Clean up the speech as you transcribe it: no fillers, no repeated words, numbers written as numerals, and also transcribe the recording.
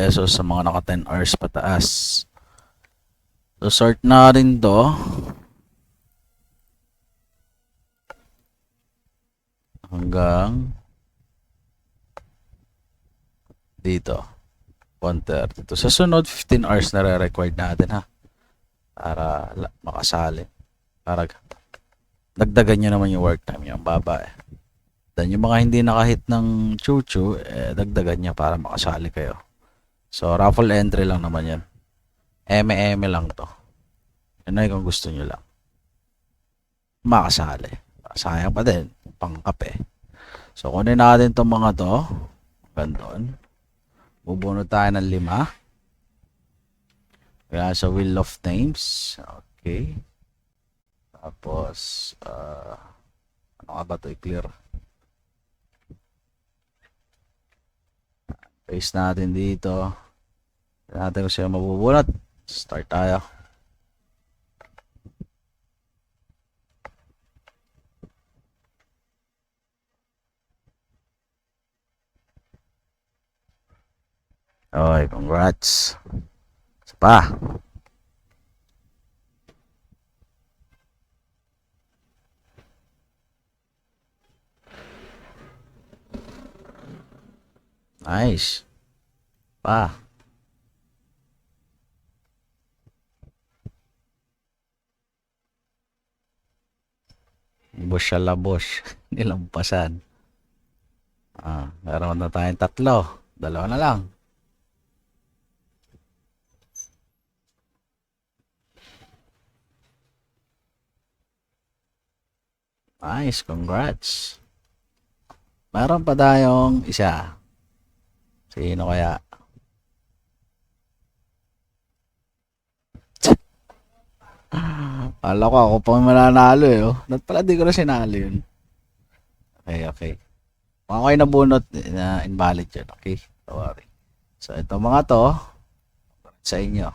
pesos sa mga naka 10 hours pataas. So sort na rin to hanggang dito 130. Sa sunod 15 hours na re-required natin ha, para makasali, para dagdagan nyo naman yung work time, yung baba eh. Then yung mga hindi nakahit ng chuchu, dagdagan nyo para makasali kayo. So raffle entry lang naman yan, eme lang to. Yun ay kung gusto nyo lang makasali, sayang pa din pangkape. So kunin natin tong mga to, gandun. Bubunod tayo ng 5. Kaya sa Wheel of Names. Okay. Tapos, ano nga ba ito? I-clear. Paste natin dito. Tignan natin kung siya mabubunot. Start tayo. Okay, congrats. Isa pa. Nice. Pa. Bush siya labush. Nilampasan. Meron na tayong 3. 2 na lang. Nice, congrats. Meron pa tayong isa. Sino kaya? Kala ko ako pang mananalo eh. Oh. Ba't pala di ko na sinalo yun? Okay. Kung ako'y nabunot, na invalid yun. Okay? Don't worry. So, ito mga to, sa inyo.